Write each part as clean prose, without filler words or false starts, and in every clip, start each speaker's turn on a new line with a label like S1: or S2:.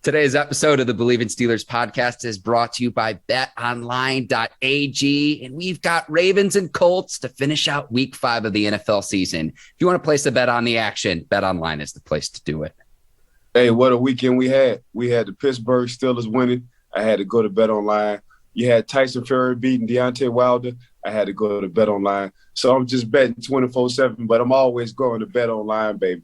S1: Today's episode of the Bleav in Steelers podcast is brought to you by betonline.ag, and we've got Ravens and Colts to finish out week 5 of the NFL season. If you want to place a bet on the action, BetOnline is the place to do it.
S2: Hey, what a weekend we had. We had the Pittsburgh Steelers winning. I had to go to BetOnline. You had Tyson Fury beating Deontay Wilder. I had to go to BetOnline. So I'm just betting 24/7, but I'm always going to BetOnline, baby.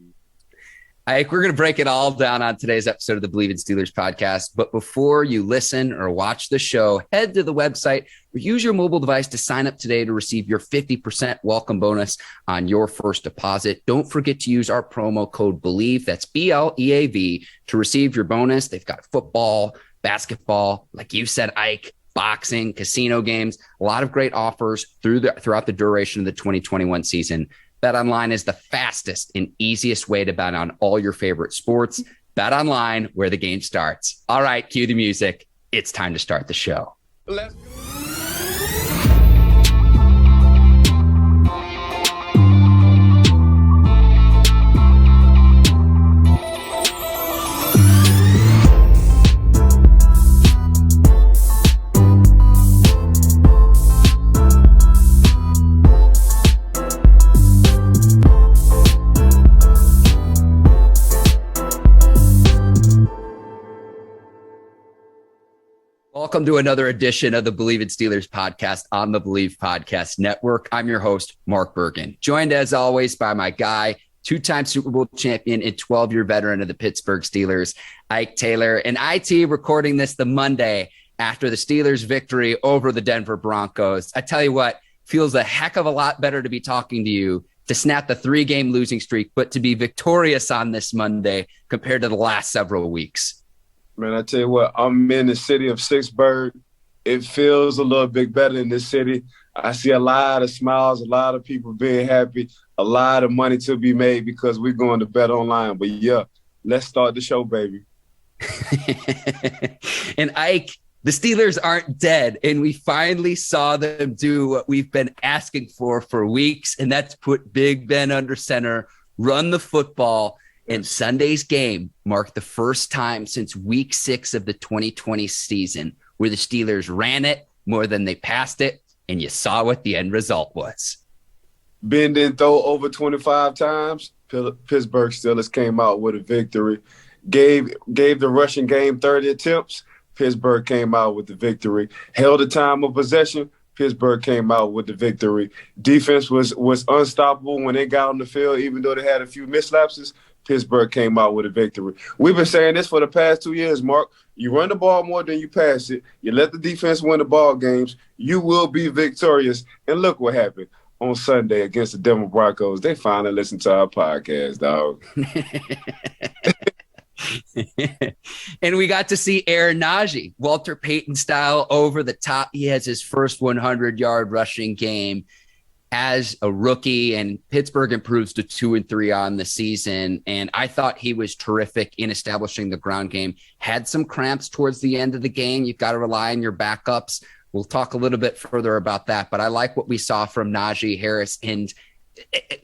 S1: We're going to break it all down on today's episode of the Bleav in Steelers podcast. But before you listen or watch the show, head to the website or use your mobile device to sign up today to receive your 50% welcome bonus on your first deposit. Don't forget to use our promo code Bleav, that's BLEAV, to receive your bonus. They've got football, basketball, like you said, Ike, boxing, casino games, a lot of great offers throughout the duration of the 2021 season. BetOnline is the fastest and easiest way to bet on all your favorite sports. BetOnline, where the game starts. All right, cue the music. It's time to start the show.
S2: Let's go.
S1: Welcome to another edition of the Bleav in Steelers podcast on the Bleav Podcast Network. I'm your host, Mark Bergin, joined as always by my guy, 2-time Super Bowl champion and 12-year veteran of the Pittsburgh Steelers, Ike Taylor. And IT recording this the Monday after the Steelers' victory over the Denver Broncos. I tell you what, feels a heck of a lot better to be talking to you, to snap the 3-game losing streak, but to be victorious on this Monday compared to the last several weeks.
S2: Man, I tell you what, I'm in the city of Pittsburgh. It feels a little bit better in this city. I see a lot of smiles, a lot of people being happy, a lot of money to be made because we're going to BetOnline. But yeah, let's start the show, baby.
S1: And Ike, the Steelers aren't dead, and we finally saw them do what we've been asking for weeks, and that's put Big Ben under center, run the football. And Sunday's game marked the first time since week 6 of the 2020 season where the Steelers ran it more than they passed it, and you saw what the end result was.
S2: Ben didn't throw over 25 times. Pittsburgh Steelers came out with a victory. Gave the rushing game 30 attempts. Pittsburgh came out with the victory. Held the time of possession. Pittsburgh came out with the victory. Defense was unstoppable when they got on the field, even though they had a few mislapses. Pittsburgh came out with a victory. We've been saying this for the past 2 years, Mark. You run the ball more than you pass it. You let the defense win the ball games. You will be victorious. And look what happened on Sunday against the Denver Broncos. They finally listened to our podcast, dog.
S1: And we got to see Aaron Najee, Walter Payton style, over the top. He has his first 100-yard rushing game as a rookie, and Pittsburgh improves to 2-3 on the season. And I thought he was terrific in establishing the ground game. Had some cramps towards the end of the game. You've got to rely on your backups. We'll talk a little bit further about that, but I like what we saw from Najee Harris. And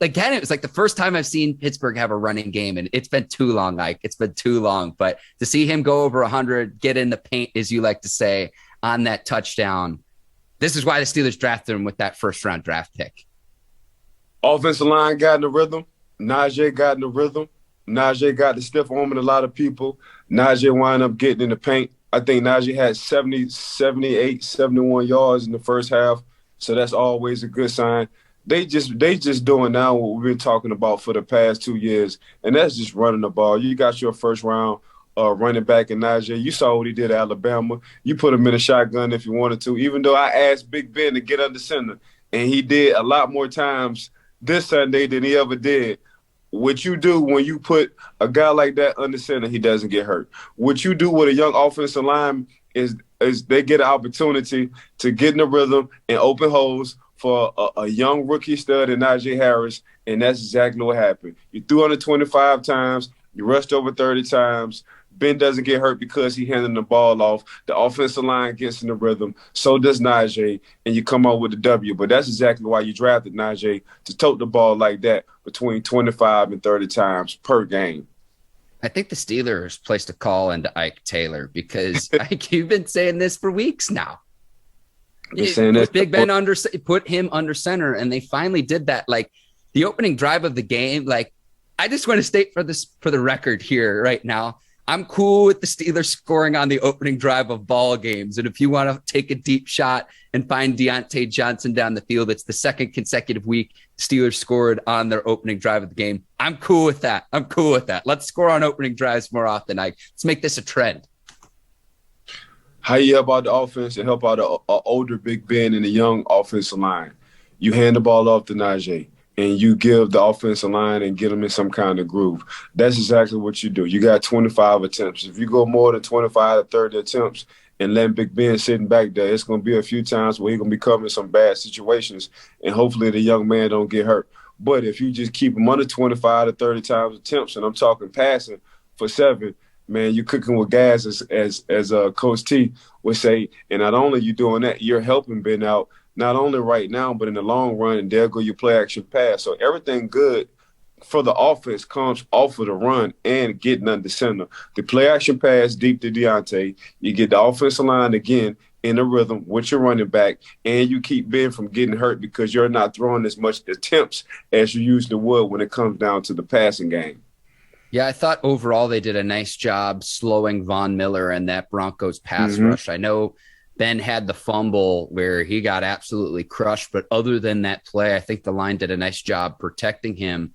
S1: again, it was like the first time I've seen Pittsburgh have a running game, and it's been too long, Mike. It's been too long. But to see him go over 100, get in the paint, as you like to say, on that touchdown, this is why the Steelers drafted him with that first-round draft pick.
S2: Offensive line got in the rhythm. Najee got in the rhythm. Najee got the stiff arm in a lot of people. Najee wound up getting in the paint. I think Najee had 70, 78, 71 yards in the first half, so that's always a good sign. They just doing now what we've been talking about for the past 2 years, and that's just running the ball. You got your first-round running back in Najee. You saw what he did at Alabama. You put him in a shotgun if you wanted to, even though I asked Big Ben to get under center, and he did a lot more times this Sunday than he ever did. What you do when you put a guy like that under center, he doesn't get hurt. What you do with a young offensive line is they get an opportunity to get in the rhythm and open holes for a young rookie stud in Najee Harris, and that's exactly what happened. You threw under 25 times. You rushed over 30 times. Ben doesn't get hurt because he handed the ball off. The offensive line gets in the rhythm. So does Najee, and you come out with a W. But that's exactly why you drafted Najee, to tote the ball like that between 25 and 30 times per game.
S1: I think the Steelers placed a call into Ike Taylor because Ike, you've been saying this for weeks now. Put Big Ben put him under center, and they finally did that. Like the opening drive of the game, like I just want to state for the record here right now, I'm cool with the Steelers scoring on the opening drive of ball games. And if you want to take a deep shot and find Deontay Johnson down the field, it's the second consecutive week Steelers scored on their opening drive of the game. I'm cool with that. Let's score on opening drives more often. Let's make this a trend.
S2: How you help out the offense and help out an older Big Ben and a young offensive line? You hand the ball off to Najee, and you give the offensive line and get them in some kind of groove. That's exactly what you do. You got 25 attempts. If you go more than 25 to 30 attempts and let Big Ben sitting back there, it's going to be a few times where he's going to be covering some bad situations, and hopefully the young man don't get hurt. But if you just keep him under 25 to 30 times attempts, and I'm talking passing for 7, man, you're cooking with gas, as Coach T would say. And not only you doing that, you're helping Ben out, not only right now, but in the long run, and there go your play-action pass. So everything good for the offense comes off of the run and getting under center. The play-action pass deep to Deontay, you get the offensive line again in the rhythm with your running back, and you keep Ben from getting hurt because you're not throwing as much attempts as you usually would when it comes down to the passing game.
S1: Yeah, I thought overall they did a nice job slowing Von Miller and that Broncos pass rush. I know Ben had the fumble where he got absolutely crushed, but other than that play, I think the line did a nice job protecting him.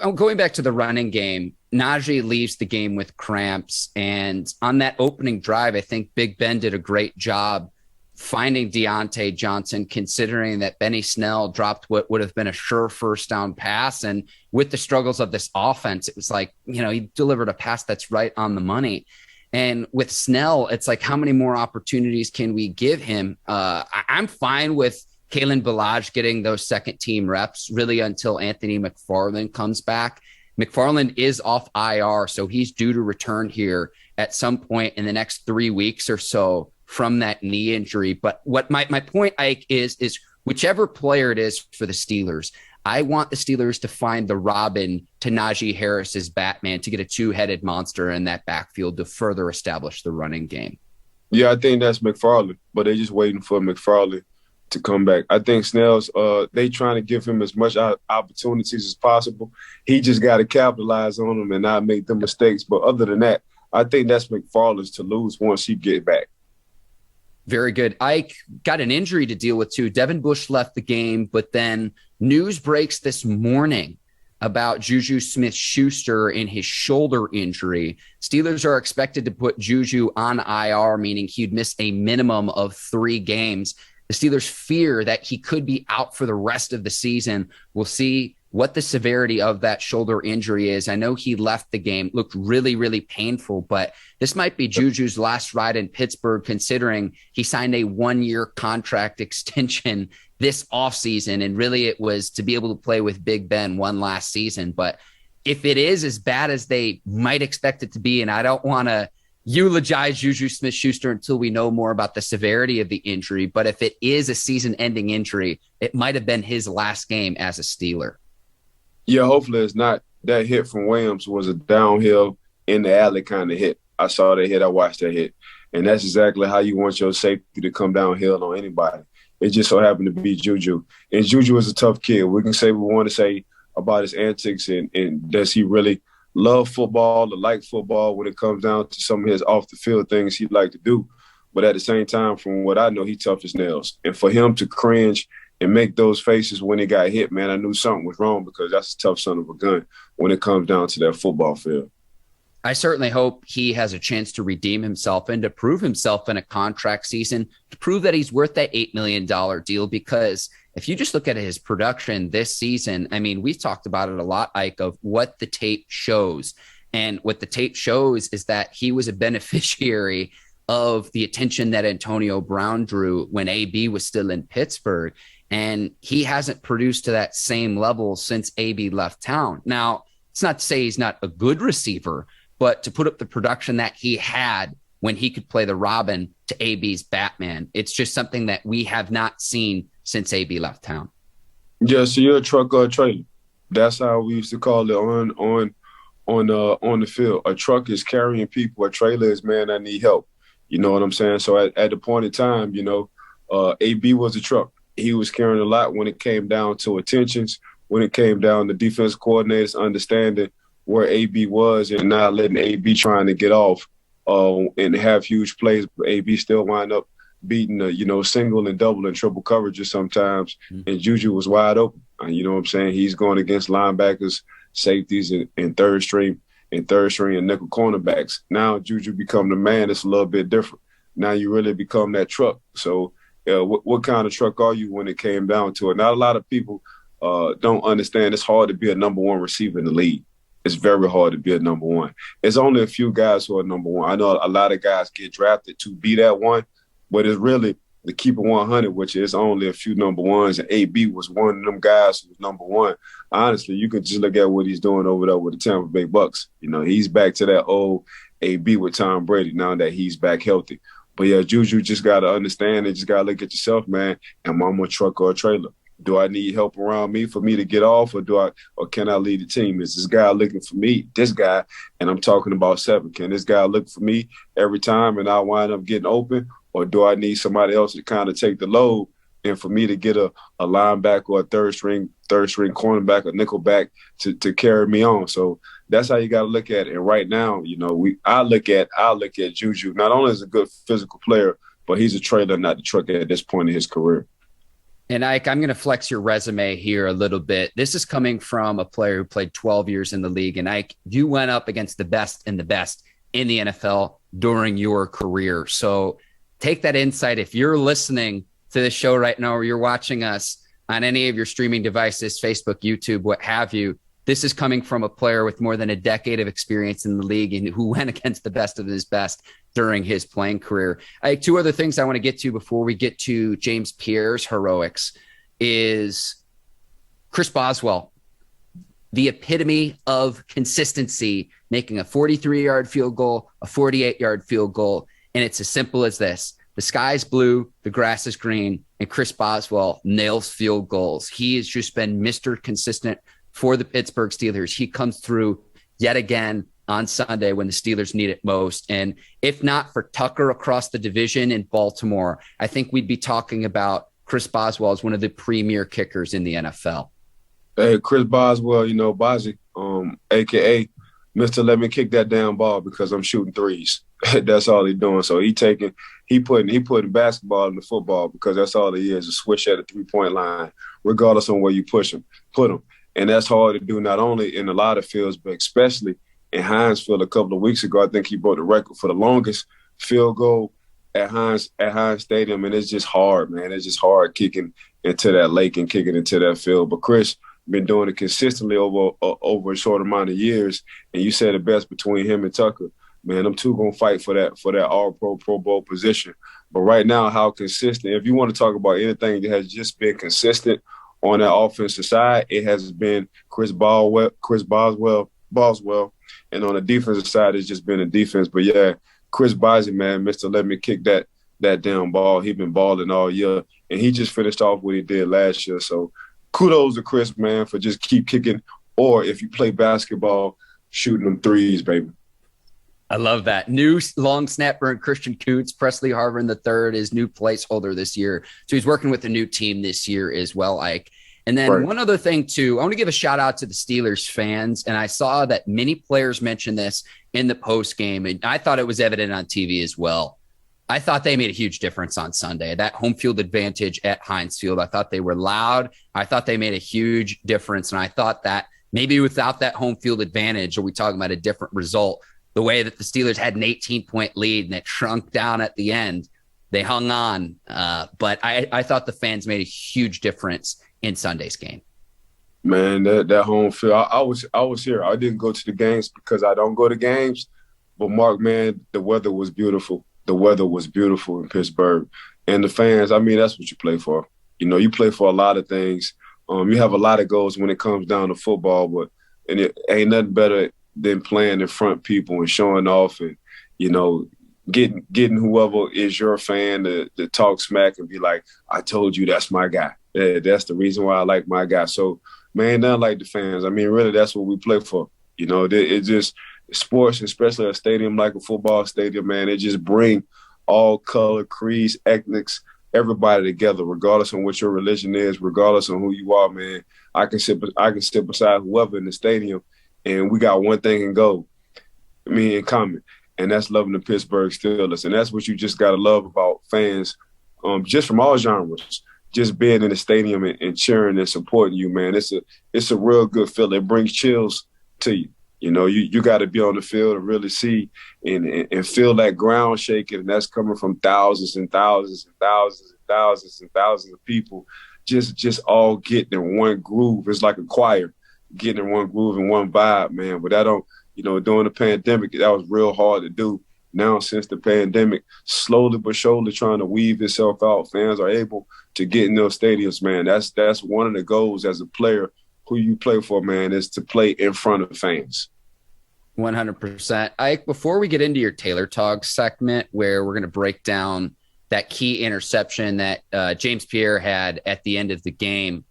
S1: I'm going back to the running game. Najee leaves the game with cramps, and on that opening drive, I think Big Ben did a great job finding Deontay Johnson, considering that Benny Snell dropped what would have been a sure first down pass. And with the struggles of this offense, it was like, he delivered a pass that's right on the money. And with Snell, it's like, how many more opportunities can we give him? I'm fine with Kalen Ballage getting those second team reps really until Anthony McFarland comes back. McFarland is off IR, so he's due to return here at some point in the next 3 weeks or so from that knee injury. But what my point, Ike, is whichever player it is for the Steelers, I want the Steelers to find the Robin to Najee Harris's Batman to get a two-headed monster in that backfield to further establish the running game.
S2: Yeah, I think that's McFarland, but they're just waiting for McFarland to come back. I think Snell's, they trying to give him as much opportunities as possible. He just got to capitalize on them and not make the mistakes. But other than that, I think that's McFarland's to lose once he get back.
S1: Very good. Ike got an injury to deal with too. Devin Bush left the game, but then news breaks this morning about JuJu Smith-Schuster in his shoulder injury. Steelers are expected to put JuJu on IR, meaning he'd miss a minimum of 3 games. The Steelers fear that he could be out for the rest of the season. We'll see what the severity of that shoulder injury is. I know he left the game, looked really, really painful, but this might be JuJu's last ride in Pittsburgh, considering he signed a 1-year contract extension this offseason. And really it was to be able to play with Big Ben one last season. But if it is as bad as they might expect it to be, and I don't want to eulogize JuJu Smith-Schuster until we know more about the severity of the injury, but if it is a season-ending injury, it might have been his last game as a Steeler.
S2: Yeah, hopefully it's not. That hit from Williams was a downhill in the alley kind of hit. I saw that hit. I watched that hit. And that's exactly how you want your safety to come downhill on anybody. It just so happened to be JuJu. And JuJu is a tough kid. We can say what we want to say about his antics and does he really love football or like football when it comes down to some of his off-the-field things he'd like to do. But at the same time, from what I know, he's tough as nails. And for him to cringe and make those faces when he got hit, man, I knew something was wrong because that's a tough son of a gun when it comes down to that football field.
S1: I certainly hope he has a chance to redeem himself and to prove himself in a contract season, to prove that he's worth that $8 million deal, because if you just look at his production this season, I mean, we've talked about it a lot, Ike, of what the tape shows. And what the tape shows is that he was a beneficiary of the attention that Antonio Brown drew when AB was still in Pittsburgh. And he hasn't produced to that same level since AB left town. Now, it's not to say he's not a good receiver, but to put up the production that he had when he could play the Robin to AB's Batman, it's just something that we have not seen since AB left town. Yeah,
S2: so you're a truck or a trailer. That's how we used to call it on on the field. A truck is carrying people. A trailer is, man, I need help. You know what I'm saying? So at the point in time, AB was a truck. He was carrying a lot when it came down to attentions, when it came down to defense coordinators understanding where AB was and not letting AB trying to get off and have huge plays. But AB still wind up beating single and double and triple coverages sometimes. Mm-hmm. And JuJu was wide open. You know what I'm saying? He's going against linebackers, safeties, and third string and nickel cornerbacks. Now JuJu become the man. It's a little bit different. Now you really become that truck. So what kind of truck are you when it came down to it? Not a lot of people don't understand it's hard to be a number one receiver in the league. It's very hard to be a number one. It's only a few guys who are number one. I know a lot of guys get drafted to be that one, but it's really the keeper 100, which is only a few number ones, and AB was one of them guys who was number one. Honestly, you could just look at what he's doing over there with the Tampa Bay Bucks. He's back to that old AB with Tom Brady now that he's back healthy. But yeah, JuJu just got to understand and just got to look at yourself, man. Am I a truck or a trailer? Do I need help around me for me to get off, or can I lead the team? Is this guy looking for me? This guy, and I'm talking about 7. Can this guy look for me every time and I wind up getting open? Or do I need somebody else to kind of take the load and for me to get a linebacker or a third string cornerback or nickel back to carry me on? So that's how you got to look at it. And right now, I look at JuJu not only as a good physical player, but he's a trailer, not the truck at this point in his career.
S1: And Ike, I'm going to flex your resume here a little bit. This is coming from a player who played 12 years in the league. And Ike, you went up against the best in the NFL during your career. So take that insight. If you're listening to this show right now, or you're watching us on any of your streaming devices, Facebook, YouTube, what have you, this is coming from a player with more than a decade of experience in the league and who went against the best of his best during his playing career. I have 2 other things I want to get to before we get to James Pierre's heroics is Chris Boswell, the epitome of consistency, making a 43-yard field goal, a 48-yard field goal. And it's as simple as this. The sky's blue, the grass is green, and Chris Boswell nails field goals. He has just been Mr. Consistent for the Pittsburgh Steelers. He comes through yet again on Sunday when the Steelers need it most. And if not for Tucker across the division in Baltimore, I think we'd be talking about Chris Boswell as one of the premier kickers in the NFL.
S2: Hey, Chris Boswell, Bozzy, a.k.a. Mr. Let me kick that damn ball because I'm shooting threes. That's all he's doing. So he putting basketball in the football because that's all he is, a switch at the 3-point line, regardless on where you put him. And that's hard to do not only in a lot of fields, but especially in Heinz Field a couple of weeks ago. I think he broke the record for the longest field goal at Heinz Stadium. And it's just hard, man. It's just hard kicking into that lake and kicking into that field. But Chris been doing it consistently over a short amount of years. And you said the best between him and Tucker. Man, them two gonna fight for that All-Pro, Pro Bowl position. But right now, how consistent? If you want to talk about anything that has just been consistent on that offensive side, it has been Chris Boswell, and on the defensive side, it's just been a defense. But yeah, Chris Boswell, man, Mr. Let me kick that damn ball. He been balling all year, and he just finished off what he did last year. So kudos to Chris, man, for just keep kicking. Or if you play basketball, shooting them threes, baby.
S1: I love that. New long snapper and Christian Kuntz, Presley Harvin III is new placeholder this year. So he's working with a new team this year as well, Ike. And then One other thing, too, I want to give a shout out to the Steelers fans. And I saw that many players mentioned this in the post game, and I thought it was evident on TV as well. I thought they made a huge difference on Sunday. That home field advantage at Heinz Field, I thought they were loud. I thought they made a huge difference. And I thought that maybe without that home field advantage, are we talking about a different result? The way that the Steelers had an 18-point lead and it shrunk down at the end, they hung on. But I thought the fans made a huge difference in Sunday's game.
S2: Man, that home field, I was here. I didn't go to the games because I don't go to games. But, Mark, man, the weather was beautiful. The weather was beautiful in Pittsburgh. And the fans, I mean, that's what you play for. You play for a lot of things. You have a lot of goals when it comes down to football, and it ain't nothing better than playing in front of people and showing off and, getting whoever is your fan to talk smack and be like, I told you that's my guy. That's the reason why I like my guy. So, man, nothing like the fans. I mean, really, that's what we play for. It just sports, especially a stadium like a football stadium, man, it just bring all color, creeds, ethnics, everybody together, regardless of what your religion is, regardless of who you are, man. I can sit beside whoever in the stadium, and we got one thing in common, and that's loving the Pittsburgh Steelers. And that's what you just got to love about fans, just from all genres, just being in the stadium and cheering and supporting you, man. It's a real good feeling. It brings chills to you. You got to be on the field to really see and feel that ground shaking, and that's coming from thousands and thousands and thousands and thousands and thousands of people just all getting in one groove. It's like a choir getting in one groove and one vibe, man. But during the pandemic, that was real hard to do. Now, since the pandemic, slowly but surely trying to weave itself out, fans are able to get in those stadiums, man. That's one of the goals as a player. Who you play for, man, is to play in front of fans.
S1: 100%. Ike, before we get into your Taylor Talk segment, where we're going to break down that key interception that James Pierre had at the end of the game,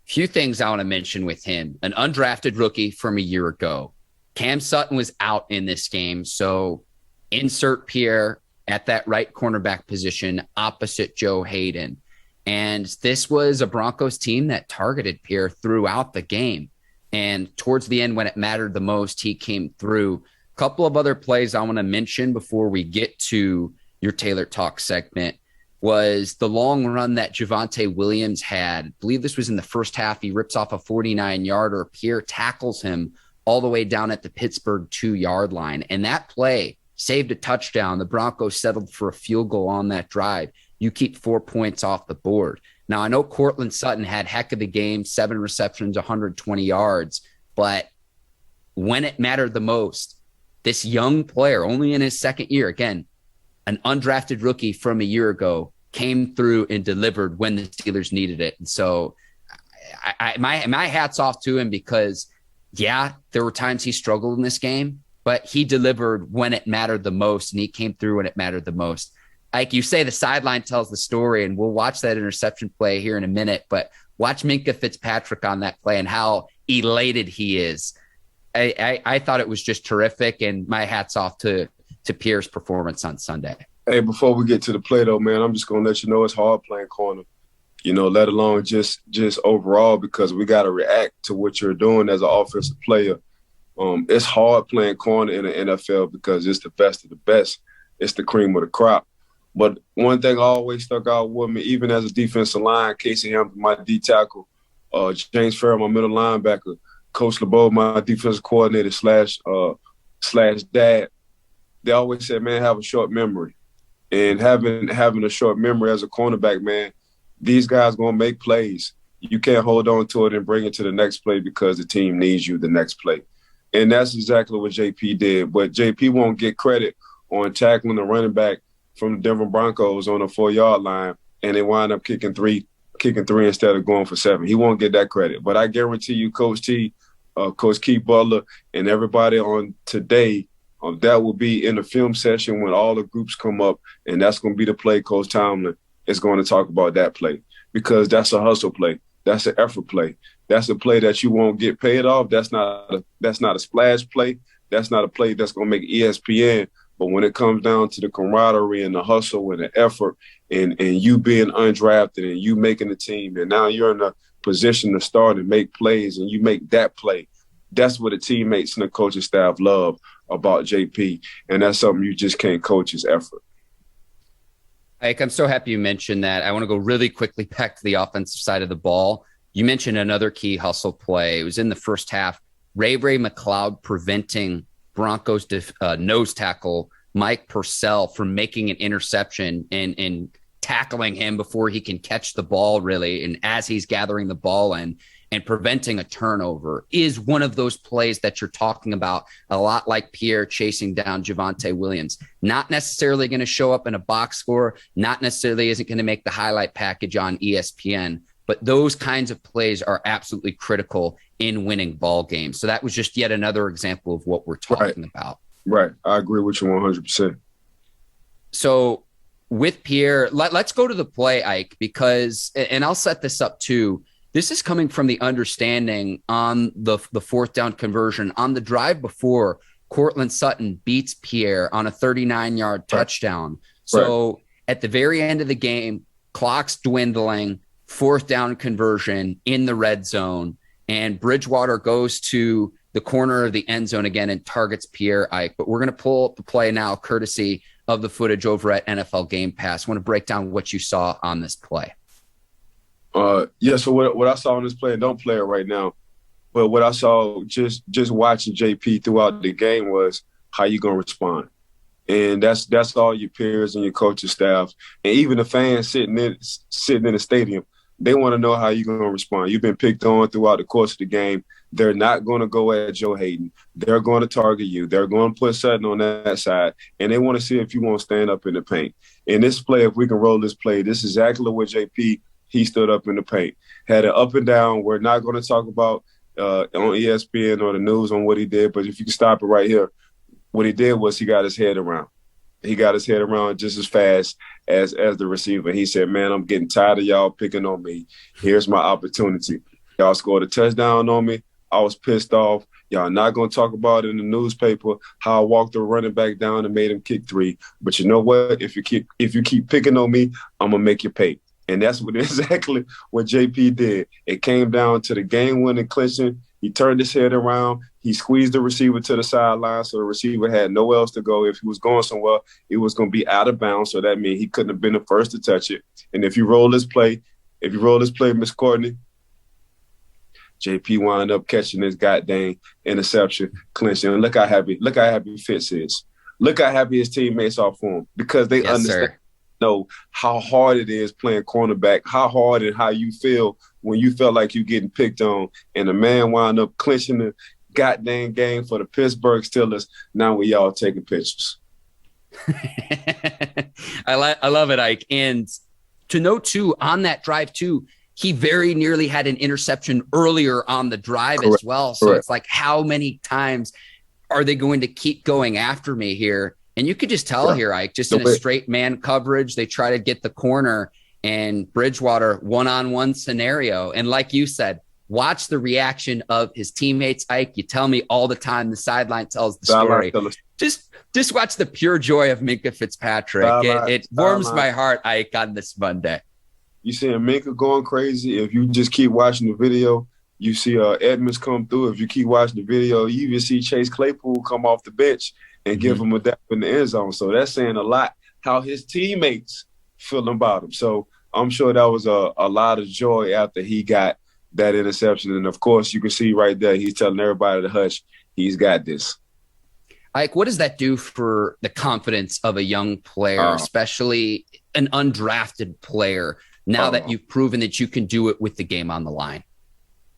S1: a few things I want to mention with him. An undrafted rookie from a year ago. Cam Sutton was out in this game, so insert Pierre at that right cornerback position opposite Joe Hayden. And this was a Broncos team that targeted Pierre throughout the game. And towards the end, when it mattered the most, he came through. A couple of other plays I want to mention before we get to your Taylor Talk segment was the long run that Javonte Williams had. I Bleav this was in the first half. He rips off a 49-yarder. Pierre tackles him all the way down at the Pittsburgh 2-yard line. And that play saved a touchdown. The Broncos settled for a field goal on that drive. You keep 4 points off the board. Now, I know Courtland Sutton had heck of a game, 7 receptions, 120 yards. But when it mattered the most, this young player, only in his second year, again, an undrafted rookie from a year ago, came through and delivered when the Steelers needed it. And so my hat's off to him because, yeah, there were times he struggled in this game, but he delivered when it mattered the most, and he came through when it mattered the most. Like you say, the sideline tells the story, and we'll watch that interception play here in a minute, but watch Minkah Fitzpatrick on that play and how elated he is. I thought it was just terrific, and my hat's off to Pierre's performance on Sunday.
S2: Hey, before we get to the play, though, man, I'm just going to let you know it's hard playing corner, let alone just overall, because we got to react to what you're doing as an offensive player. It's hard playing corner in the NFL because it's the best of the best. It's the cream of the crop. But one thing always stuck out with me, even as a defensive line, Casey Hampton, my D tackle, James Pierre, my middle linebacker, Coach LeBeau, my defensive coordinator slash dad, they always said, man, have a short memory. And having a short memory as a cornerback, man, these guys going to make plays. You can't hold on to it and bring it to the next play because the team needs you the next play. And that's exactly what JP did. But JP won't get credit on tackling the running back from the Denver Broncos on the 4-yard line, and they wind up kicking three instead of going for 7. He won't get that credit. But I guarantee you, Coach T, Coach Keith Butler, and everybody on today, that will be in the film session when all the groups come up, and that's going to be the play Coach Tomlin is going to talk about that play, because that's a hustle play. That's an effort play. That's a play that you won't get paid off. That's not a splash play. That's not a play that's going to make ESPN. But when it comes down to the camaraderie and the hustle and the effort and you being undrafted and you making the team, and now you're in a position to start and make plays and you make that play, that's what the teammates and the coaching staff love about JP. And that's something you just can't coach his effort.
S1: Ike, I'm so happy you mentioned that. I want to go really quickly back to the offensive side of the ball. You mentioned another key hustle play. It was in the first half. Ray McLeod preventing Broncos nose tackle Mike Purcell from making an interception and tackling him before he can catch the ball, really, and as he's gathering the ball in, and preventing a turnover is one of those plays that you're talking about, a lot like Pierre chasing down Javonte Williams. Not necessarily going to show up in a box score, not necessarily isn't going to make the highlight package on ESPN, but those kinds of plays are absolutely critical in winning ball games. So that was just yet another example of what we're talking about.
S2: Right. I agree with you 100%.
S1: So with Pierre, let's go to the play, Ike, because, and I'll set this up too, this is coming from the understanding on the fourth down conversion. On the drive before, Courtland Sutton beats Pierre on a 39-yard touchdown. So at the very end of the game, clock's dwindling, fourth down conversion in the red zone, and Bridgewater goes to the corner of the end zone again and targets Pierre Ike. But we're going to pull up the play now, courtesy of the footage over at NFL Game Pass. I want to break down what you saw on this play.
S2: So what I saw on this play, and don't play it right now, but what I saw just watching JP throughout the game was how you going to respond. And that's all your peers and your coaching staff, and even the fans sitting in the stadium. They want to know how you're going to respond. You've been picked on throughout the course of the game. They're not going to go at Joe Hayden. They're going to target you. They're going to put Sutton on that side, and they want to see if you want to stand up in the paint. In this play, if we can roll this play, this is exactly what JP, he stood up in the paint. Had an up and down. We're not going to talk about on ESPN or the news on what he did, but if you can stop it right here, what he did was he got his head around. He got his head around just as fast as the receiver. He said, man, I'm getting tired of y'all picking on me. Here's my opportunity. Y'all scored a touchdown on me. I was pissed off. Y'all not going to talk about it in the newspaper, how I walked the running back down and made him kick 3. But you know what? If you keep picking on me, I'm going to make you pay. And that's exactly what JP did. It came down to the game-winning clinching. He turned his head around. He squeezed the receiver to the sideline, so the receiver had nowhere else to go. If he was going somewhere, it was going to be out of bounds, so that means he couldn't have been the first to touch it. And if you roll this play, Miss Courtney, JP wound up catching this goddamn interception, clinching. And look how happy Fitz is. Look how happy his teammates are for him, because they understand. Know how hard it is playing cornerback, how hard and how you feel when you felt like you're getting picked on, and the man wound up clinching the goddamn game for the Pittsburgh Steelers. Now we all taking pictures.
S1: I love it, Ike. And to note too, on that drive too, he very nearly had an interception earlier on the drive as well. So it's like, how many times are they going to keep going after me here? And you could just tell here, Ike, just in a straight man coverage, they try to get the corner and Bridgewater one-on-one scenario. And like you said, watch the reaction of his teammates, Ike. You tell me all the time the sideline tells the story. Just watch the pure joy of Minkah Fitzpatrick. It warms my heart, Ike, on this Monday.
S2: You seeing Minkah going crazy. If you just keep watching the video, you see Edmonds come through. If you keep watching the video, you even see Chase Claypool come off the bench and give him a dap in the end zone. So that's saying a lot how his teammates feel about him. So I'm sure that was a lot of joy after he got that interception. And, of course, you can see right there he's telling everybody to hush. He's got this.
S1: Ike, what does that do for the confidence of a young player, especially an undrafted player, now that you've proven that you can do it with the game on the line?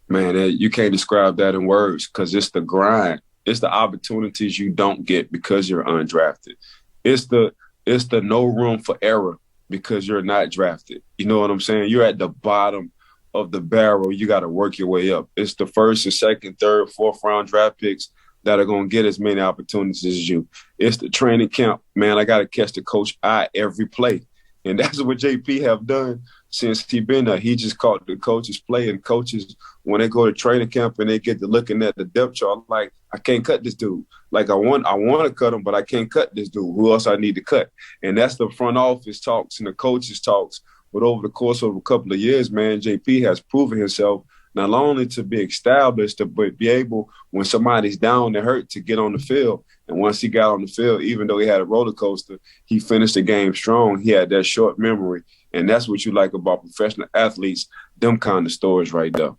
S2: Man, you can't describe that in words, because it's the grind. It's the opportunities you don't get because you're undrafted. It's the no room for error because you're not drafted. You know what I'm saying? You're at the bottom of the barrel. You got to work your way up. It's the first and second, third, fourth round draft picks that are going to get as many opportunities as you. It's the training camp. Man, I got to catch the coach eye every play. And that's what JP have done since he been there. He just caught the coaches play, and coaches, when they go to training camp and they get to looking at the depth chart, I'm like, I can't cut this dude. Like, I want to cut him, but I can't cut this dude. Who else I need to cut? And that's the front office talks and the coaches talks. But over the course of a couple of years, man, JP has proven himself not only to be established, but be able, when somebody's down and hurt, to get on the field. And once he got on the field, even though he had a roller coaster, he finished the game strong. He had that short memory. And that's what you like about professional athletes, them kind of stories right there.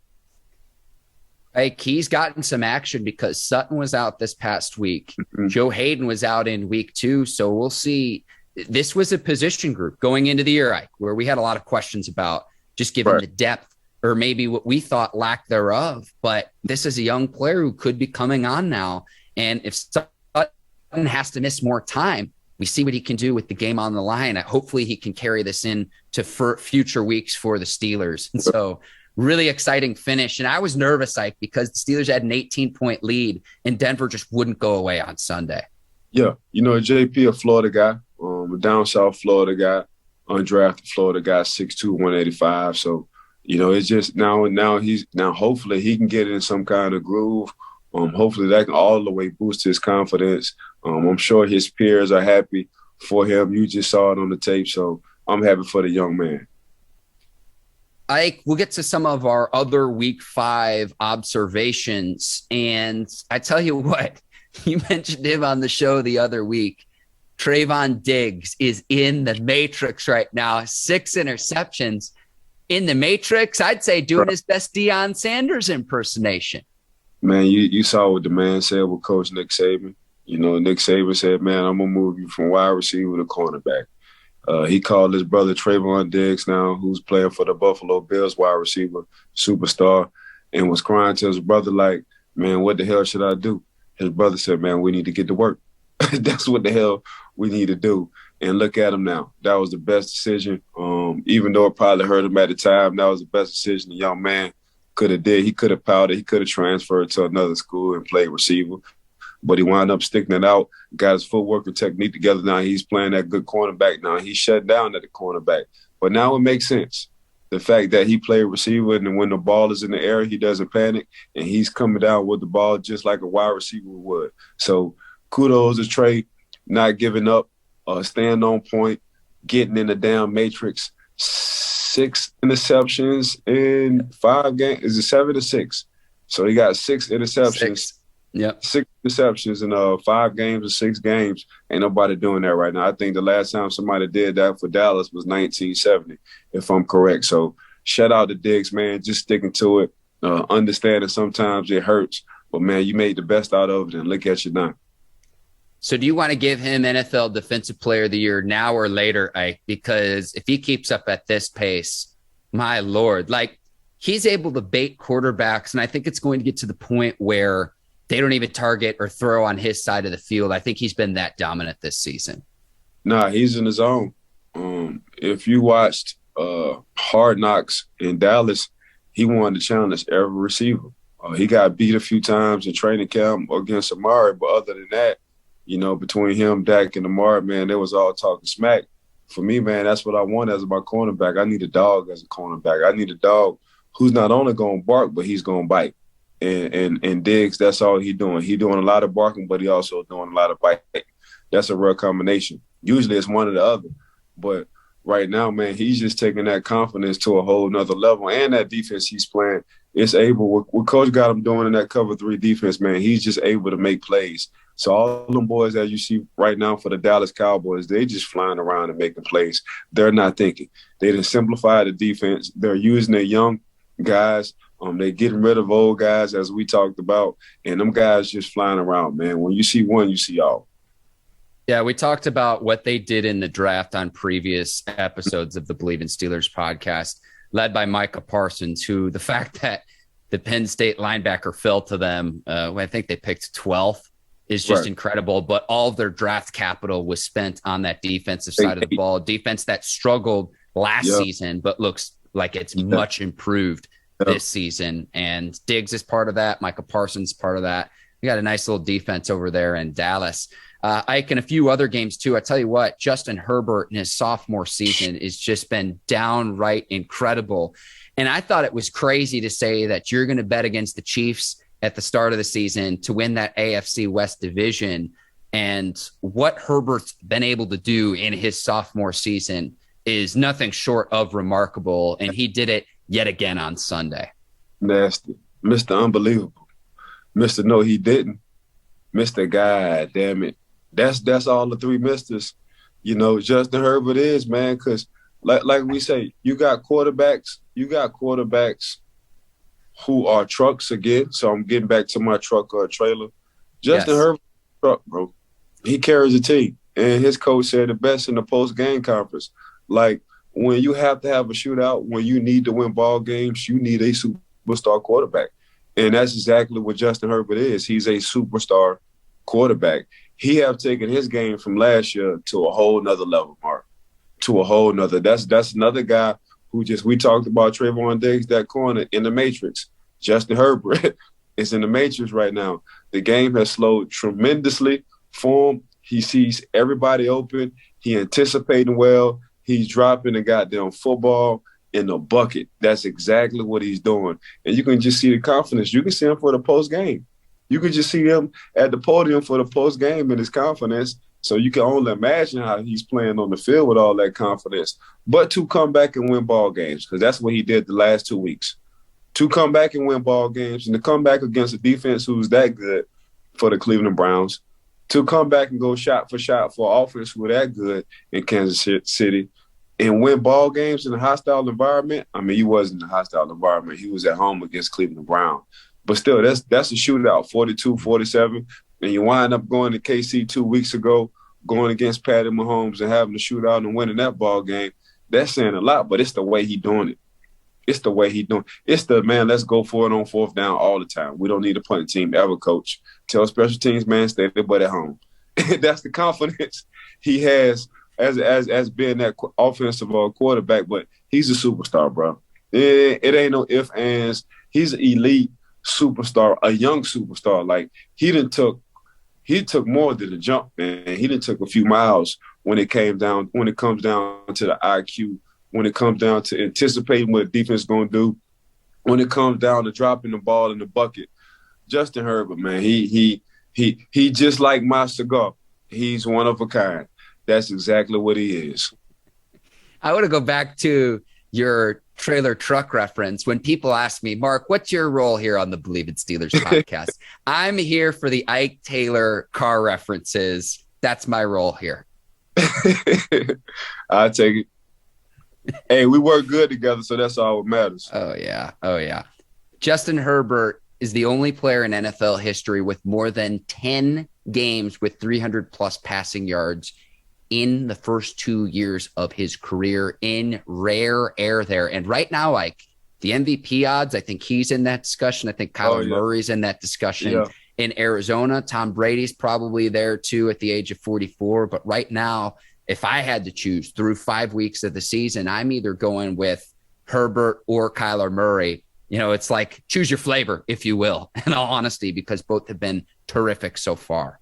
S1: Hey, he's gotten some action because Sutton was out this past week. Joe Hayden was out in week 2. So we'll see. This was a position group going into the year, Ike, where we had a lot of questions about just given the depth or maybe what we thought lack thereof. But this is a young player who could be coming on now. And if Sutton has to miss more time, we see what he can do with the game on the line. Hopefully he can carry this in to future weeks for the Steelers. And so really exciting finish. And I was nervous, Ike, because the Steelers had an 18-point lead and Denver just wouldn't go away on Sunday.
S2: Yeah. You know, JP, a Florida guy, a down south Florida guy, undrafted Florida guy, 6'2", 185. So It's just now hopefully he can get in some kind of groove. Hopefully that can all the way boost his confidence. I'm sure his peers are happy for him. You just saw it on the tape, so I'm happy for the young man.
S1: We'll get to some of our other week 5 observations. And I tell you what, you mentioned him on the show the other week. Trayvon Diggs is in the matrix right now. 6 interceptions in the matrix. I'd say doing his best Deion Sanders impersonation.
S2: Man, you saw what the man said with Coach Nick Saban. Nick Saban said, man, I'm going to move you from wide receiver to cornerback. He called his brother Trayvon Diggs now, who's playing for the Buffalo Bills wide receiver, superstar, and was crying to his brother like, man, what the hell should I do? His brother said, man, we need to get to work. That's what the hell we need to do. And look at him now. That was the best decision. Even though it probably hurt him at the time, that was the best decision the young man could have did. He could have powdered. He could have transferred to another school and played receiver. But he wound up sticking it out, got his footwork and technique together. Now he's playing that good cornerback. Now he's shut down at the cornerback. But now it makes sense. The fact that he played receiver and when the ball is in the air, he doesn't panic, and he's coming down with the ball just like a wide receiver would. So kudos to Trey, not giving up, staying on point, getting in the damn matrix. 6 interceptions in 5 games. Is it 7 or 6? So he got 6 interceptions.
S1: 6. Yep.
S2: 6 receptions in 5 games or 6 games. Ain't nobody doing that right now. I think the last time somebody did that for Dallas was 1970, if I'm correct. So shout out to Diggs, man, just sticking to it. Understanding sometimes it hurts, but, man, you made the best out of it, and look at you now.
S1: So do you want to give him NFL Defensive Player of the Year now or later, Ike? Because if he keeps up at this pace, my Lord, he's able to bait quarterbacks, and I think it's going to get to the point where they don't even target or throw on his side of the field. I think he's been that dominant this season.
S2: Nah, he's in his own. If you watched Hard Knocks in Dallas, he wanted to challenge every receiver. He got beat a few times in training camp against Amari, but other than that, between him, Dak, and Amari, man, they was all talking smack. For me, man, that's what I want as my cornerback. I need a dog as a cornerback. I need a dog who's not only going to bark, but he's going to bite. And Diggs, that's all he's doing. He's doing a lot of barking, but he also doing a lot of biting. That's a real combination. Usually it's one or the other. But right now, man, he's just taking that confidence to a whole nother level. And that defense he's playing, it's able, what Coach got him doing in that cover 3 defense, man, he's just able to make plays. So all them boys that you see right now for the Dallas Cowboys, they just flying around and making plays. They're not thinking. They didn't simplify the defense. They're using their young guys. They're getting rid of old guys, as we talked about, and them guys just flying around, man. When you see one, you see all.
S1: Yeah, we talked about what they did in the draft on previous episodes of the Bleav in Steelers podcast, led by Micah Parsons, who the fact that the Penn State linebacker fell to them, I think they picked 12th, is just incredible. But all of their draft capital was spent on that defensive side of the ball, defense that struggled last season, but looks like it's much improved this season. And Diggs is part of that. Micah Parsons is part of that. We got a nice little defense over there in Dallas. Ike, in a few other games too. I tell you what, Justin Herbert in his sophomore season has just been downright incredible. And I thought it was crazy to say that you're going to bet against the Chiefs at the start of the season to win that AFC West division. And what Herbert's been able to do in his sophomore season is nothing short of remarkable. And he did it yet again on Sunday.
S2: Nasty. Mr. Unbelievable. Mr. No, he didn't. Mr. God damn it. That's all the 3 misters. Justin Herbert is, man, because like we say, you got quarterbacks who are trucks again. So I'm getting back to my truck or trailer. Justin Herbert, truck, bro. He carries a team. And his coach said the best in the post-game conference. Like, when you have to have a shootout, when you need to win ball games, you need a superstar quarterback. And that's exactly what Justin Herbert is. He's a superstar quarterback. He have taken his game from last year to a whole nother level, Mark. To a whole nother. That's another guy who we talked about Trayvon Diggs, that corner in the matrix. Justin Herbert is in the matrix right now. The game has slowed tremendously for him. He sees everybody open. He anticipating well. He's dropping the goddamn football. in the bucket. That's exactly what he's doing. And you can just see the confidence. You can see him for the post game. You can just see him at the podium for the post game and his confidence. So you can only imagine how he's playing on the field with all that confidence. But to come back and win ball games, because that's what he did the last 2 weeks. To come back and win ball games and to come back against a defense who's that good for the Cleveland Browns, to come back and go shot for offense who are that good in Kansas City and win ball games in a hostile environment. I mean, he wasn't in a hostile environment. He was at home against Cleveland Browns. But still, that's a shootout, 42-47. And you wind up going to KC 2 weeks ago, going against Patty Mahomes and having a shootout and winning that ball game. That's saying a lot, but it's the way he doing it. It's the way he doing it. It's the, man, let's go for it on fourth down all the time. We don't need a punting team ever, coach. Tell special teams, man, stay their butt at home. That's the confidence he has as being that offensive quarterback, but he's a superstar, bro. It ain't no ifs, ands. He's an elite superstar, a young superstar. Like, he took more than a jump, man. He done took a few miles when it comes down to the IQ, when it comes down to anticipating what the defense is going to do, when it comes down to dropping the ball in the bucket. Justin Herbert, man, he just like my cigar. He's one of a kind. That's exactly what he is.
S1: I want to go back to your trailer truck reference. When people ask me, Mark, what's your role here on the Bleav in Steelers podcast? I'm here for the Ike Taylor car references. That's my role here.
S2: I take it. Hey, we work good together, so that's all that matters.
S1: Oh, yeah. Justin Herbert is the only player in NFL history with more than 10 games with 300-plus passing yards in the first 2 years of his career, in rare air there. And right now, like, the MVP odds, I think he's in that discussion. I think Kyler Murray's in that discussion. Yeah. In Arizona, Tom Brady's probably there too at the age of 44. But right now, if I had to choose through 5 weeks of the season, I'm either going with Herbert or Kyler Murray. You know, it's like choose your flavor, if you will, in all honesty, because both have been terrific so far.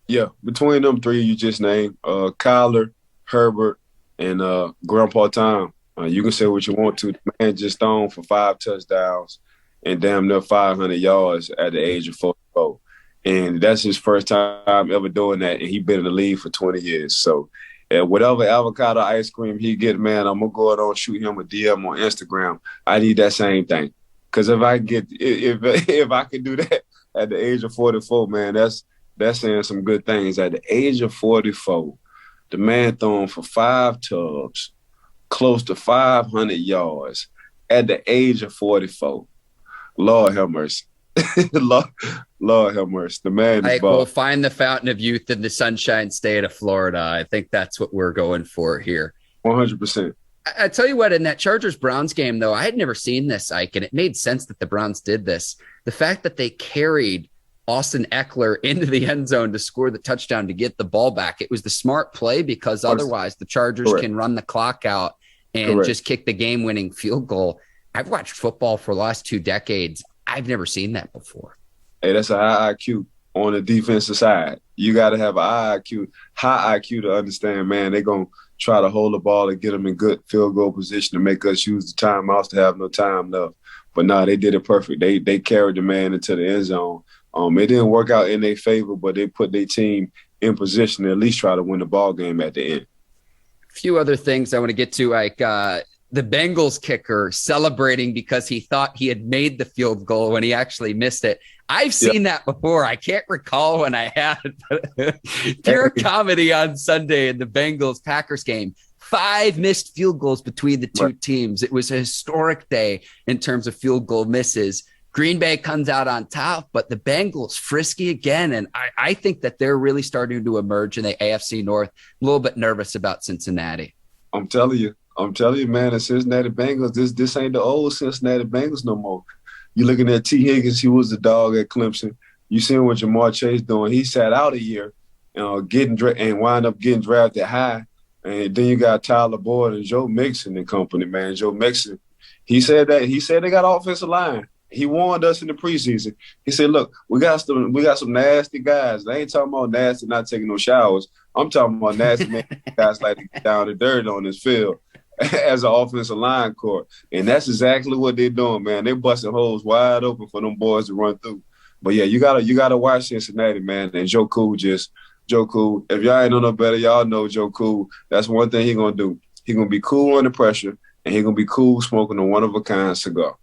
S2: Yeah, between them three you just named, Kyler, Herbert, and Grandpa Tom. You can say what you want to. The man just thrown for 5 touchdowns and damn near 500 yards at the age of 44. And that's his first time ever doing that, and he's been in the league for 20 years. So whatever avocado ice cream he get, man, I'm going to go ahead and shoot him a DM on Instagram. I need that same thing. Because if I can do that at the age of 44, man, that's saying some good things. At the age of 44, the man throwing for 5 tubs, close to 500 yards at the age of 44. Lord have mercy. Lord have mercy. The man is
S1: we'll find the fountain of youth in the Sunshine State of Florida. I think that's what we're going for here.
S2: 100%.
S1: I tell you what, in that Chargers-Browns game, though, I had never seen this, Ike, and it made sense that the Browns did this. The fact that they carried Austin Eckler into the end zone to score the touchdown to get the ball back, it was the smart play because otherwise the Chargers can run the clock out and just kick the game-winning field goal. I've watched football for the last 2 decades. I've never seen that before.
S2: Hey, that's a high IQ on the defensive side. You got to have a high IQ to understand, man, they're going to try to hold the ball and get them in good field goal position to make us use the timeouts to have no time left. But no, they did it perfect. They carried the man into the end zone. It didn't work out in their favor, but they put their team in position to at least try to win the ball game at the end.
S1: A few other things I want to get to, like the Bengals kicker celebrating because he thought he had made the field goal when he actually missed it. I've seen that before. I can't recall when I had pure comedy on Sunday in the Bengals-Packers game. 5 missed field goals between the two teams. It was a historic day in terms of field goal misses. Green Bay comes out on top, but the Bengals frisky again. And I think that they're really starting to emerge in the AFC North. A little bit nervous about Cincinnati.
S2: I'm telling you, man, the Cincinnati Bengals, this ain't the old Cincinnati Bengals no more. You're looking at T. Higgins, he was the dog at Clemson. You seen what Jamar Chase doing. He sat out a year and wound up getting drafted high. And then you got Tyler Boyd and Joe Mixon and company, man. Joe Mixon, he said they got offensive line. He warned us in the preseason. He said, look, we got some nasty guys. I ain't talking about nasty not taking no showers. I'm talking about nasty guys like to get down the dirt on this field. as an offensive line core. And that's exactly what they're doing, man. They're busting holes wide open for them boys to run through. But yeah, you gotta watch Cincinnati, man. And Joe Cool, if y'all ain't know no better, y'all know Joe Cool. That's one thing he's gonna do. He's gonna be cool under pressure, and he's gonna be cool smoking a one-of-a-kind cigar.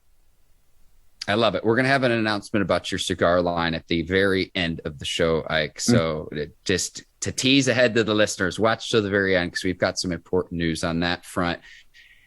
S1: I love it. We're going to have an announcement about your cigar line at the very end of the show, Ike. So just to tease ahead to the listeners, watch to the very end because we've got some important news on that front.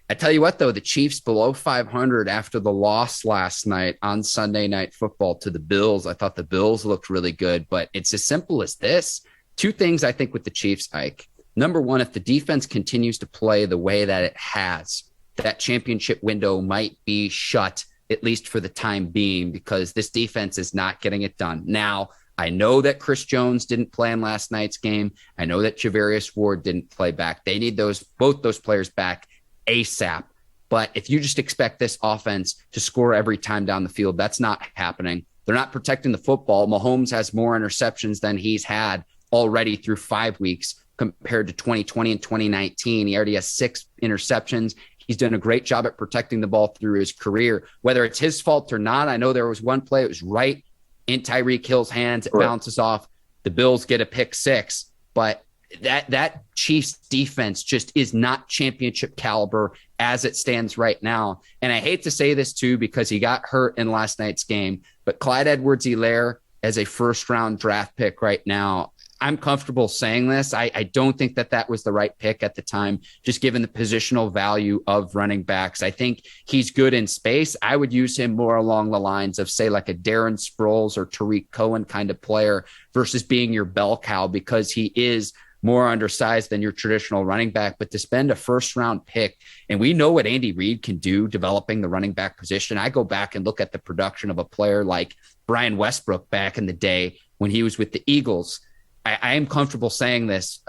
S1: I tell you what, though, the Chiefs below 500 after the loss last night on Sunday Night Football to the Bills. I thought the Bills looked really good, but it's as simple as this. Two things I think with the Chiefs, Ike. Number one, if the defense continues to play the way that it has, that championship window might be shut, at least for the time being, because this defense is not getting it done. Now, I know that Chris Jones didn't play in last night's game. I know that Javarius Ward didn't play back. They need both those players back ASAP. But if you just expect this offense to score every time down the field, that's not happening. They're not protecting the football. Mahomes has more interceptions than he's had already through 5 weeks compared to 2020 and 2019. He already has 6 interceptions. He's done a great job at protecting the ball through his career, whether it's his fault or not. I know there was one play, it was right in Tyreek Hill's hands. It bounces off. The Bills get a pick 6, but that Chiefs defense just is not championship caliber as it stands right now. And I hate to say this too, because he got hurt in last night's game, but Clyde Edwards-Helaire as a first-round draft pick right now, I'm comfortable saying this. I don't think that was the right pick at the time, just given the positional value of running backs. I think he's good in space. I would use him more along the lines of, say, like a Darren Sproles or Tariq Cohen kind of player versus being your bell cow, because he is more undersized than your traditional running back. But to spend a first-round pick, and we know what Andy Reid can do developing the running back position. I go back and look at the production of a player like Brian Westbrook back in the day when he was with the Eagles. I am comfortable saying this.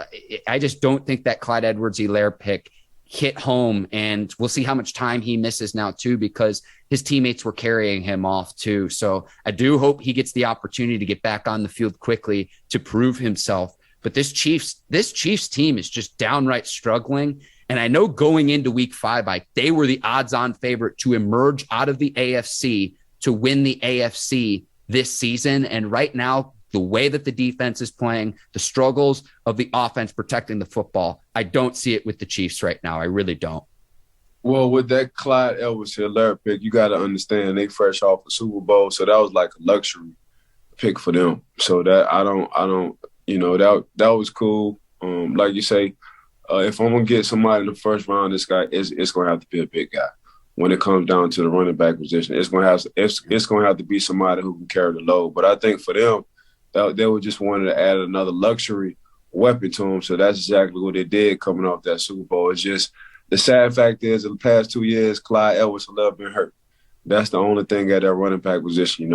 S1: I just don't think that Clyde Edwards-Helaire pick hit home, and we'll see how much time he misses now too, because his teammates were carrying him off too. So I do hope he gets the opportunity to get back on the field quickly to prove himself. But this Chiefs team is just downright struggling. And I know going into week 5, they were the odds-on favorite to emerge out of the AFC to win the AFC this season. And right now, the way that the defense is playing, the struggles of the offense protecting the football, I don't see it with the Chiefs right now. I really don't.
S2: Well, with that Clyde Edwards-Helaire pick, you got to understand they fresh off the Super Bowl, so that was like a luxury pick for them. So that I don't, that was cool. Like you say, if I'm gonna get somebody in the first round, this guy it's gonna have to be a big guy. When it comes down to the running back position, it's gonna have to be somebody who can carry the load. But I think for them, they were just wanting to add another luxury weapon to them. So that's exactly what they did coming off that Super Bowl. It's just the sad fact is in the past 2 years, Clyde Edwards-Helaire been hurt. That's the only thing at that running back position.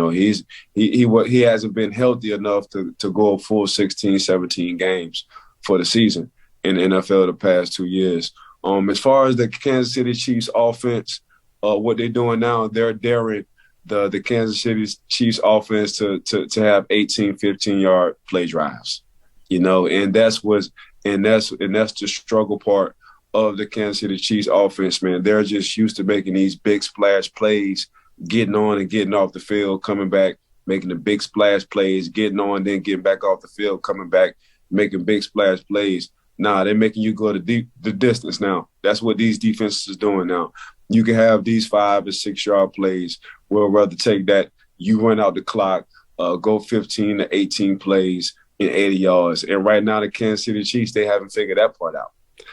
S2: He hasn't been healthy enough to go a full 16, 17 games for the season in the NFL the past 2 years. As far as the Kansas City Chiefs offense, what they're doing now, they're daring the Kansas City Chiefs offense to have 18, 15-yard play drives, and that's the struggle part of the Kansas City Chiefs offense, man. They're just used to making these big splash plays, getting on and getting off the field, coming back, making the big splash plays, getting on, then getting back off the field, coming back, making big splash plays. Nah, they're making you go the distance now. That's what these defenses are doing now. You can have these 5 or 6 yard plays. We'll rather take that. You run out the clock, go 15 to 18 plays in 80 yards. And right now, the Kansas City Chiefs, they haven't figured that part out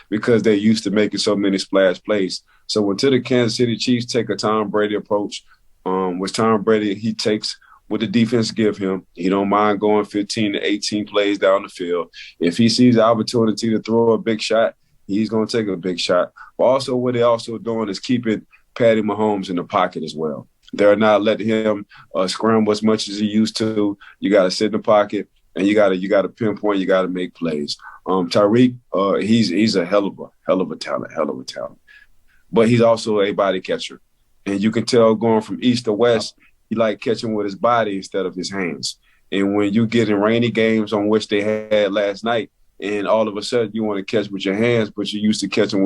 S2: because they're used to making so many splash plays. So until the Kansas City Chiefs take a Tom Brady approach, which Tom Brady, he takes what the defense give him. He don't mind going 15 to 18 plays down the field. If he sees the opportunity to throw a big shot, he's going to take a big shot. But also what they're also doing is keeping Patty Mahomes in the pocket as well. They're not letting him scramble as much as he used to. You got to sit in the pocket, and you got to pinpoint. You got to make plays. Tyreek, he's a hell of a talent. But he's also a body catcher, and you can tell going from east to west, he like catching with his body instead of his hands. And when you get in rainy games on which they had last night, and all of a sudden you want to catch with your hands, but you're used to catching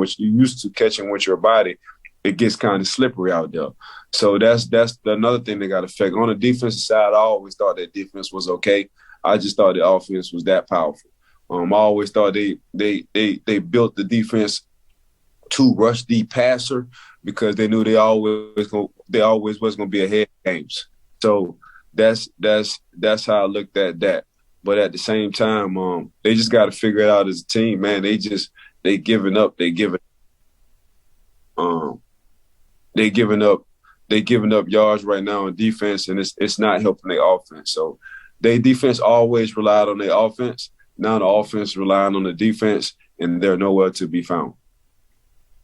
S2: with your body. It gets kind of slippery out there. So that's another thing that got affected. On the defensive side, I always thought that defense was okay. I just thought the offense was that powerful. I always thought they built the defense to rush the passer because they knew they always was going to be ahead of games. So that's how I looked at that. But at the same time, they just got to figure it out as a team, man. They giving up yards right now on defense, and it's not helping their offense. So their defense always relied on their offense. Now the offense relying on the defense, and they're nowhere to be found.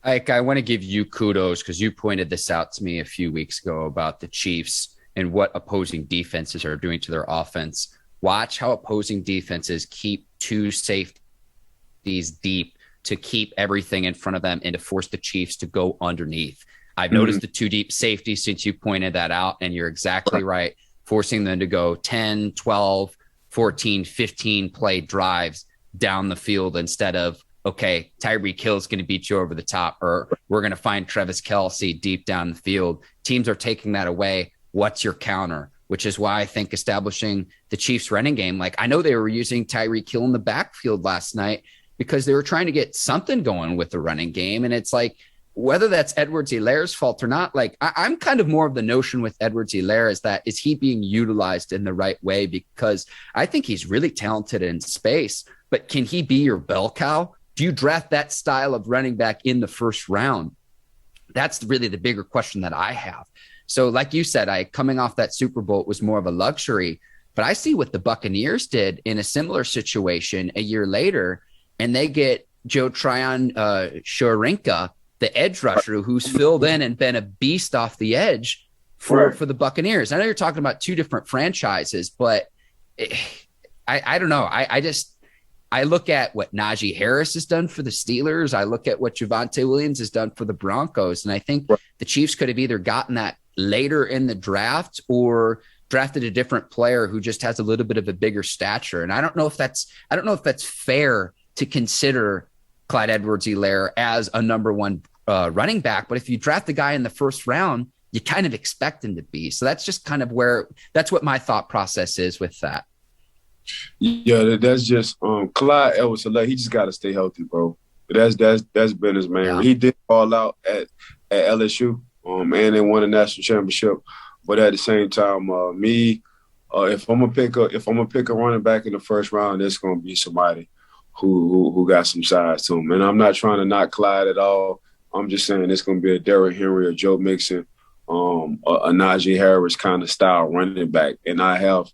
S1: Ike, I want to give you kudos because you pointed this out to me a few weeks ago about the Chiefs and what opposing defenses are doing to their offense. Watch how opposing defenses keep two safeties deep to keep everything in front of them and to force the Chiefs to go underneath. I've noticed the two deep safety since you pointed that out, and you're exactly right, forcing them to go 10, 12, 14, 15 play drives down the field instead of, okay, Tyreek Hill's going to beat you over the top, or we're going to find Travis Kelce deep down the field. Teams are taking that away. What's your counter? Which is why I think establishing the Chiefs running game, like I know they were using Tyreek Hill in the backfield last night because they were trying to get something going with the running game. And it's like, whether that's Edwards-Hilaire's fault or not, like I'm kind of more of the notion with Edwards-Hilaire is he being utilized in the right way? Because I think he's really talented in space, but can he be your bell cow? Do you draft that style of running back in the first round? That's really the bigger question that I have. So like you said, coming off that Super Bowl, it was more of a luxury, but I see what the Buccaneers did in a similar situation a year later, and they get Joe Tryon Shorinka, the edge rusher, who's filled in and been a beast off the edge for the Buccaneers. I know you're talking about two different franchises, but I don't know. I look at what Najee Harris has done for the Steelers. I look at what Javonte Williams has done for the Broncos. And I think the Chiefs could have either gotten that later in the draft or drafted a different player who just has a little bit of a bigger stature. And I don't know if that's fair to consider Clyde Edwards-Helaire as a number one running back. But if you draft the guy in the first round, you kind of expect him to be. So that's just kind of that's what my thought process is with that.
S2: Yeah, that's just Clyde Edwards-Helaire. He just got to stay healthy, bro. That's been his main. Yeah. He did fall out at LSU, and they won a national championship. But at the same time, if I'm gonna pick a running back in the first round, it's gonna be somebody who got some size to him. And I'm not trying to knock Clyde at all. I'm just saying it's gonna be a Derrick Henry or Joe Mixon, a Najee Harris kind of style running back. And I have,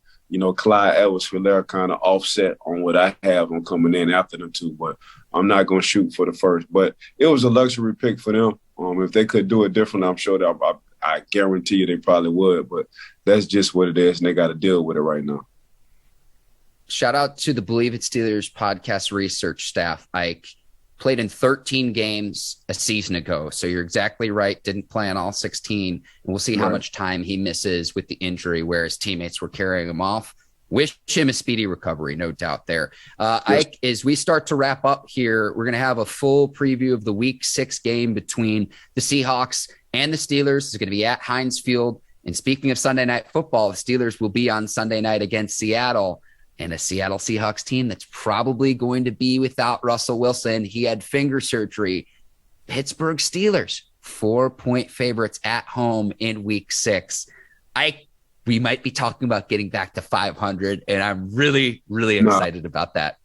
S2: Clyde Edwards-Helaire kind of offset on what I have on coming in after them two, but I'm not going to shoot for the first. But it was a luxury pick for them. If they could do it differently, I'm sure that I guarantee you they probably would, but that's just what it is, and they got to deal with it right now.
S1: Shout out to the Bleav It Steelers podcast research staff. Ike played in 13 games a season ago, so you're exactly right. Didn't play in all 16, and we'll see how much time he misses with the injury where his teammates were carrying him off. Wish him a speedy recovery, no doubt there. Yes. Ike, as we start to wrap up here, we're going to have a full preview of the Week 6 game between the Seahawks and the Steelers. It's going to be at Heinz Field. And speaking of Sunday Night Football, the Steelers will be on Sunday night against Seattle, and a Seattle Seahawks team that's probably going to be without Russell Wilson. He had finger surgery. Pittsburgh Steelers, 4-point favorites at home in Week 6. We might be talking about getting back to 500, and I'm really, really excited about that.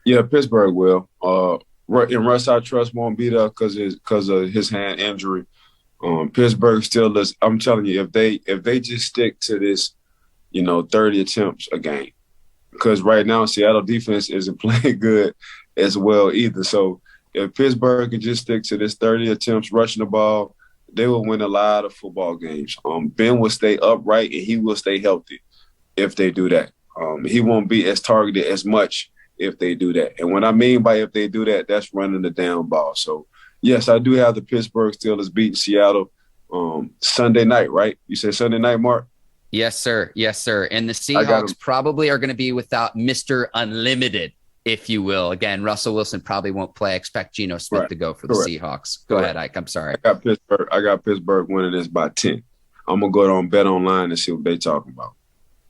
S2: Yeah, Pittsburgh will. And Russ, I trust, won't be there because of his hand injury. Pittsburgh Steelers, I'm telling you, if they just stick to this, 30 attempts a game, because right now Seattle defense isn't playing good as well either. So if Pittsburgh can just stick to this 30 attempts rushing the ball, they will win a lot of football games. Ben will stay upright and he will stay healthy if they do that. He won't be as targeted as much if they do that. And what I mean by if they do that, that's running the down ball. So, yes, I do have the Pittsburgh Steelers beating Seattle Sunday night, right? You said Sunday night, Mark?
S1: Yes, sir. Yes, sir. And the Seahawks probably are going to be without Mr. Unlimited, if you will. Again, Russell Wilson probably won't play. I expect Geno Smith to go for the Seahawks. Go ahead, Ike. I'm sorry.
S2: I got Pittsburgh winning this by 10. I'm going to go on Bet Online and see what they talking about.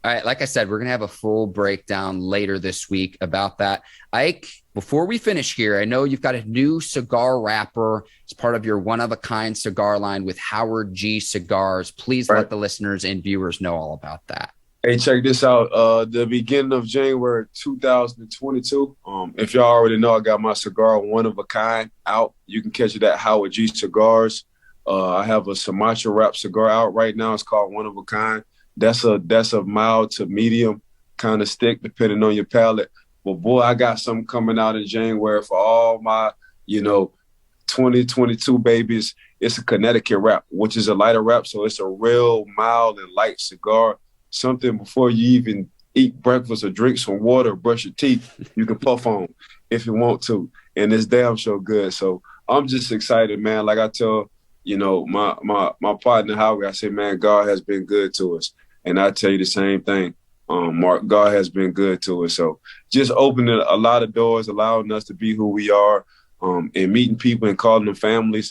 S1: All right, like I said, we're going to have a full breakdown later this week about that. Ike, before we finish here, I know you've got a new cigar wrapper as part of your one-of-a-kind cigar line with Howard G Cigars. Please let the listeners and viewers know all about that.
S2: Hey, check this out. The beginning of January 2022. If y'all already know, I got my cigar one-of-a-kind out. You can catch it at Howard G Cigars. I have a Sumatra wrap cigar out right now. It's called One-of-a-Kind. That's a mild to medium kind of stick, depending on your palate. But boy, I got something coming out in January for all my, 2022 babies. It's a Connecticut wrap, which is a lighter wrap. So it's a real mild and light cigar. Something before you even eat breakfast or drink some water or brush your teeth, you can puff on if you want to. And it's damn sure good. So I'm just excited, man. Like I tell, my partner Howard, I say, man, God has been good to us. And I tell you the same thing, Mark, God has been good to us. So just opening a lot of doors, allowing us to be who we are, and meeting people and calling them family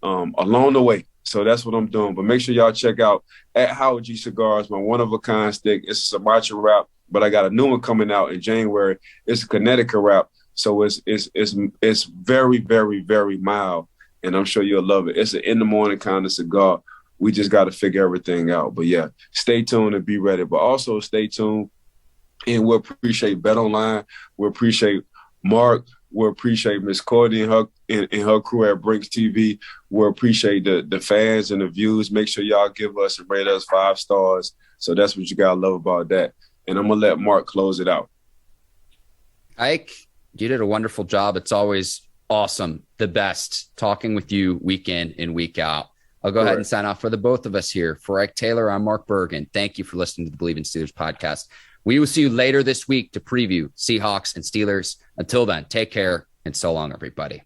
S2: along the way. So that's what I'm doing. But make sure y'all check out at Howard G Cigars, my one-of-a-kind stick. It's a Sumatra wrap, but I got a new one coming out in January. It's a Connecticut wrap. So it's very, very, very mild, and I'm sure you'll love it. It's an in-the-morning kind of cigar. We just got to figure everything out. But, yeah, stay tuned and be ready. But also stay tuned, and we'll appreciate Bet Online. We'll appreciate Mark. We'll appreciate Miss Courtney and her crew at Brinks TV. We'll appreciate the fans and the views. Make sure y'all give us and rate us 5 stars. So that's what you got to love about that. And I'm going to let Mark close it out.
S1: Ike, you did a wonderful job. It's always awesome, the best, talking with you week in and week out. I'll go ahead and sign off for the both of us here. For Ike Taylor, I'm Mark Bergin. Thank you for listening to the Bleav in Steelers podcast. We will see you later this week to preview Seahawks and Steelers. Until then, take care and so long, everybody.